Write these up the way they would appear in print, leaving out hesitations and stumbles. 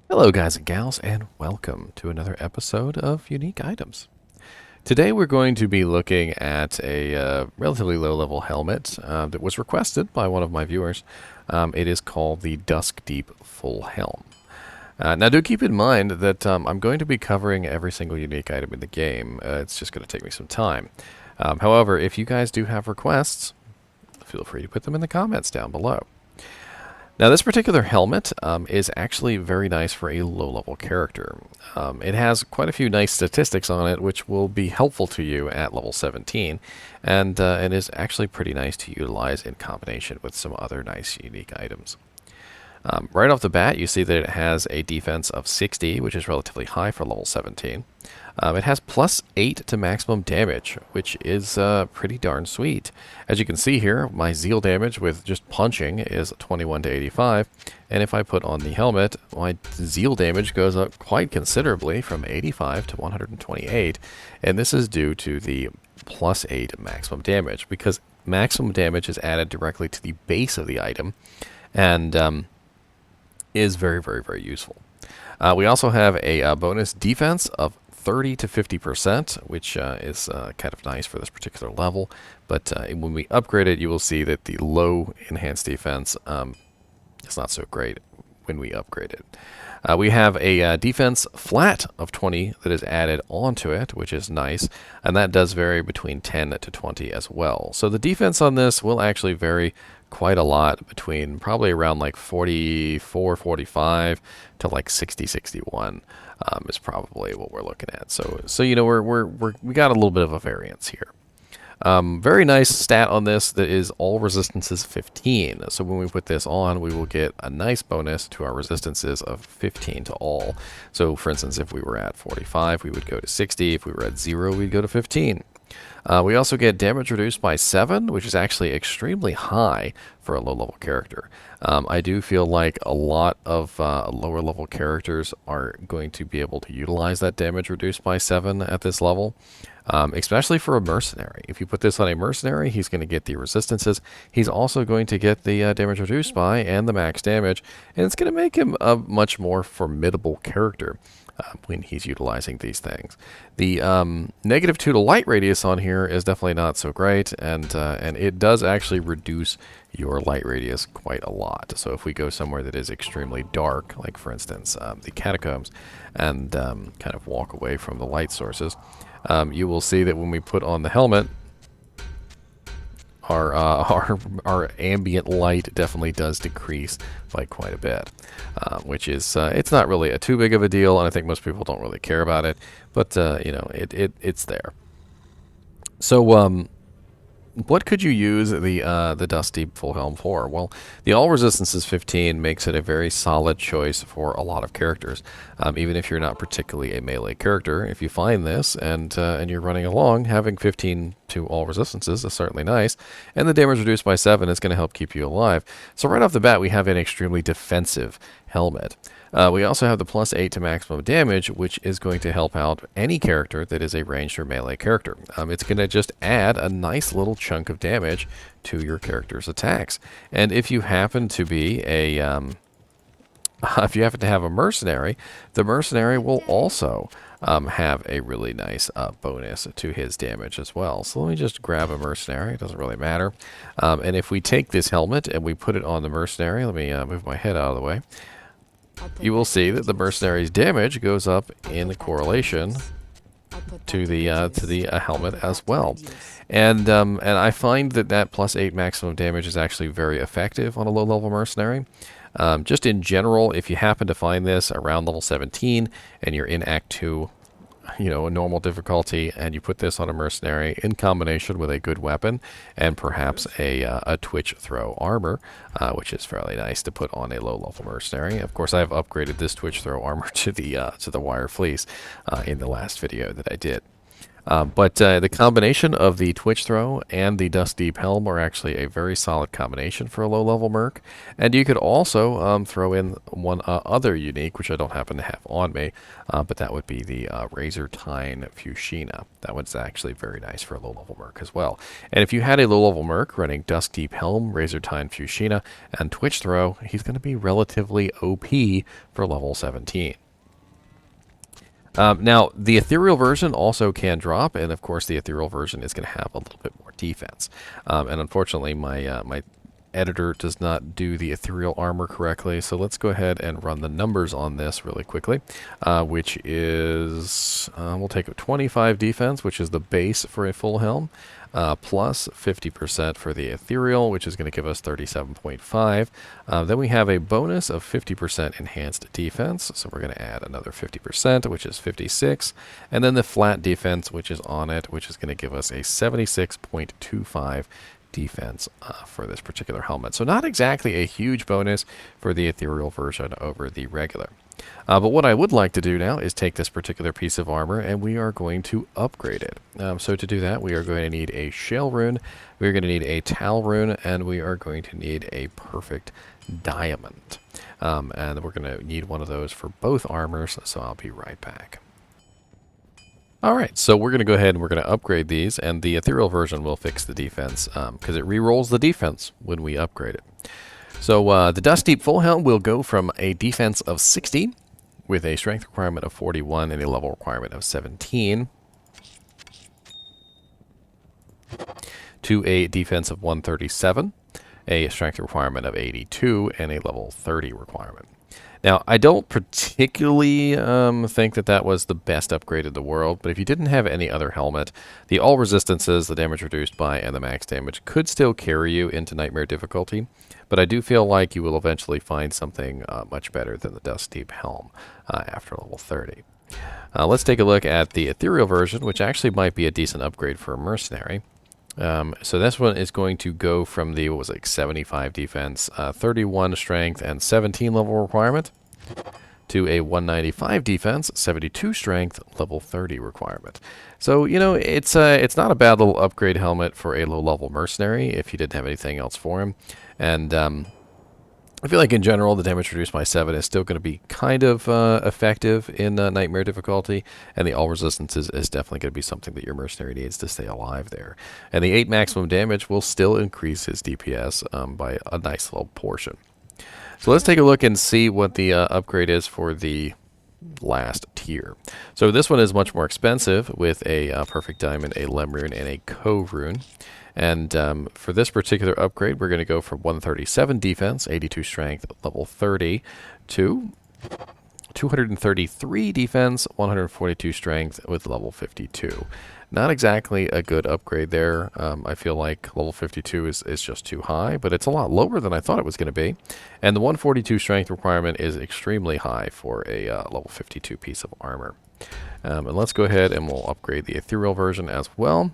Hello guys and gals, and welcome to another episode of Unique Items. Today we're going to be looking at a relatively low-level helmet that was requested by one of my viewers. It is called the Duskdeep Full Helm. Now do keep in mind that I'm going to be covering every single unique item in the game. It's just going to take me some time. However, if you guys do have requests, feel free to put them in the comments down below. Now, this particular helmet is actually very nice for a low-level character. It has quite a few nice statistics on it, which will be helpful to you at level 17, and it is actually pretty nice to utilize in combination with some other nice unique items. Right off the bat, you see that it has a defense of 60, which is relatively high for level 17. It has plus 8 to maximum damage, which is pretty darn sweet. As you can see here, my zeal damage with just punching is 21 to 85, and if I put on the helmet, my zeal damage goes up quite considerably from 85 to 128, and this is due to the plus 8 maximum damage, because maximum damage is added directly to the base of the item, and is very, very, very useful. We also have a bonus defense of 30 to 50%, which is kind of nice for this particular level. But when we upgrade it, you will see that the low enhanced defense is not so great when we upgrade it. We have a defense flat of 20 that is added onto it, which is nice, and that does vary between 10 to 20 as well. So the defense on this will actually vary quite a lot, between probably around like 44, 45 to like 60, 61 is probably what we're looking at. So you know we got a little bit of a variance here. Very nice stat on this that is all resistances 15. So when we put this on, we will get a nice bonus to our resistances of 15 to all. So for instance, if we were at 45, we would go to 60. If we were at 0, we'd go to 15. We also get damage reduced by 7, which is actually extremely high for a low-level character. I do feel like a lot of lower-level characters are going to be able to utilize that damage reduced by 7 at this level, especially for a mercenary. If you put this on a mercenary, he's going to get the resistances. He's also going to get the damage reduced by and the max damage, and it's going to make him a much more formidable character. When he's utilizing these things. The -2 to light radius on here is definitely not so great, and it does actually reduce your light radius quite a lot. So if we go somewhere that is extremely dark, like for instance the catacombs, and kind of walk away from the light sources, you will see that when we put on the helmet, our ambient light definitely does decrease by quite a bit, which is it's not really a too big of a deal, and I think most people don't really care about it. But you know, it's there. So what could you use the Duskdeep Full Helm for? Well, the all resistances 15 makes it a very solid choice for a lot of characters. Even if you're not particularly a melee character, if you find this and you're running along, having 15 to all resistances is certainly nice, and the damage reduced by 7 is going to help keep you alive. So right off the bat, we have an extremely defensive helmet. We also have the plus 8 to maximum damage, which is going to help out any character that is a ranged or melee character. It's going to just add a nice little chunk of damage to your character's attacks. And if you happen to be a if you happen to have a mercenary, the mercenary will also have a really nice bonus to his damage as well. So let me just grab a mercenary. It doesn't really matter. And if we take this helmet and we put it on the mercenary, let me move my head out of the way. You will see that the mercenary's damage goes up in correlation to the helmet as well. And I find that plus 8 maximum damage is actually very effective on a low-level mercenary. Just in general, if you happen to find this around level 17 and you're in Act 2, you know, a normal difficulty, and you put this on a mercenary in combination with a good weapon and perhaps a twitch throw armor, which is fairly nice to put on a low-level mercenary. Of course, I've upgraded this twitch throw armor to the wire fleece in the last video that I did. But the combination of the Twitch Throw and the Duskdeep Helm are actually a very solid combination for a low-level merc. And you could also throw in one other unique, which I don't happen to have on me, but that would be the Razor Tine Fuchsia. That one's actually very nice for a low-level merc as well. And if you had a low-level merc running Duskdeep Helm, Razor Tine Fuchsia, and Twitch Throw, he's going to be relatively OP for level 17. Now, the ethereal version also can drop, and of course the ethereal version is going to have a little bit more defense. And unfortunately, my editor does not do the ethereal armor correctly, so let's go ahead and run the numbers on this really quickly, which is, we'll take a 25 defense, which is the base for a full helm, plus 50% for the ethereal, which is going to give us 37.5. Then we have a bonus of 50% enhanced defense, so we're going to add another 50%, which is 56, and then the flat defense, which is on it, which is going to give us a 76.25 defense for this particular helmet. So not exactly a huge bonus for the ethereal version over the regular. But what I would like to do now is take this particular piece of armor and we are going to upgrade it. So to do that, we are going to need a shell rune, we're going to need a tal rune, and we are going to need a perfect diamond. And we're going to need one of those for both armors, so I'll be right back. Alright, so we're going to go ahead and we're going to upgrade these, and the ethereal version will fix the defense, because it re-rolls the defense when we upgrade it. So the Duskdeep Full Helm will go from a defense of 60, with a strength requirement of 41 and a level requirement of 17, to a defense of 137, a strength requirement of 82, and a level 30 requirement. Now, I don't particularly think that that was the best upgrade in the world, but if you didn't have any other helmet, the all resistances, the damage reduced by, and the max damage could still carry you into Nightmare difficulty, but I do feel like you will eventually find something much better than the Duskdeep Helm after level 30. Let's take a look at the ethereal version, which actually might be a decent upgrade for a mercenary. So this one is going to go from the, what was it, like 75 defense, 31 strength, and 17 level requirement, to a 195 defense, 72 strength, level 30 requirement. So, you know, it's not a bad little upgrade helmet for a low-level mercenary if you didn't have anything else for him. And I feel like in general the damage reduced by 7 is still going to be kind of effective in Nightmare difficulty, and the all resistance is definitely going to be something that your mercenary needs to stay alive there. And the 8 maximum damage will still increase his DPS by a nice little portion. So let's take a look and see what the upgrade is for the last tier. So this one is much more expensive, with a perfect diamond, a lem rune, and a cove rune. And for this particular upgrade, we're going to go from 137 defense, 82 strength, level 30, to 233 defense, 142 strength, with level 52. Not exactly a good upgrade there. I feel like level 52 is just too high, but it's a lot lower than I thought it was going to be. And the 142 strength requirement is extremely high for a level 52 piece of armor. And let's go ahead and we'll upgrade the ethereal version as well,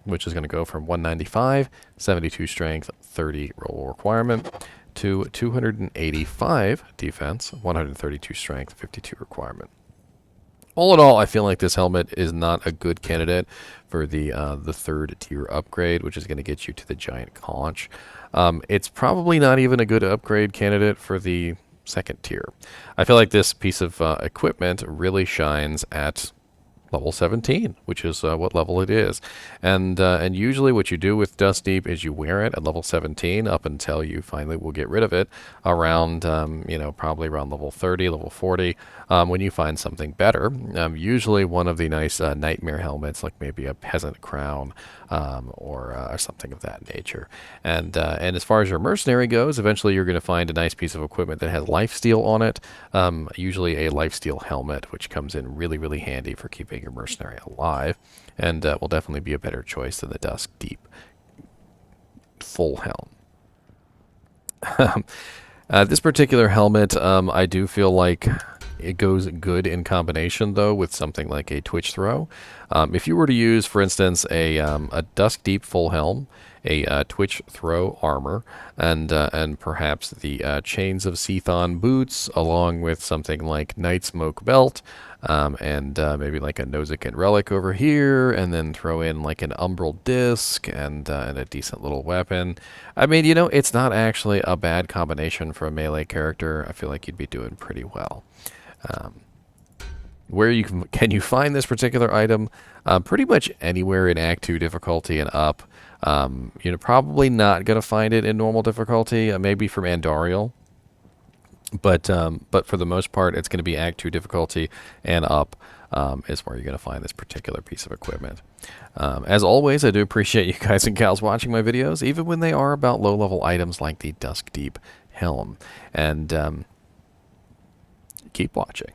which is going to go from 195, 72 strength, 30 roll requirement, to 285 defense, 132 strength, 52 requirement. All in all, I feel like this helmet is not a good candidate for the third tier upgrade, which is going to get you to the giant conch. It's probably not even a good upgrade candidate for the second tier. I feel like this piece of equipment really shines at level 17, which is what level it is. And usually what you do with Duskdeep is you wear it at level 17 up until you finally will get rid of it around, you know, probably around level 30, level 40, when you find something better. Usually one of the nice nightmare helmets, like maybe a peasant crown or something of that nature. And as far as your mercenary goes, eventually you're going to find a nice piece of equipment that has lifesteal on it, usually a lifesteal helmet, which comes in really, really handy for keeping your mercenary alive, and will definitely be a better choice than the Duskdeep Full Helm. This particular helmet, I do feel like it goes good in combination, though, with something like a Twitch Throw. If you were to use, for instance, a Duskdeep Full Helm, a Twitch Throw armor, and perhaps the Chains of Seathon boots, along with something like Night Smoke belt, and maybe like a Nozikin relic over here, and then throw in like an umbral disc and a decent little weapon. I mean, you know, it's not actually a bad combination for a melee character. I feel like you'd be doing pretty well. Where can you find this particular item? Pretty much anywhere in Act 2 difficulty and up. You're probably not going to find it in normal difficulty, maybe from Andariel. But for the most part, it's going to be Act 2 difficulty and up is where you're going to find this particular piece of equipment. As always, I do appreciate you guys and gals watching my videos, even when they are about low-level items like the Duskdeep Helm. And keep watching.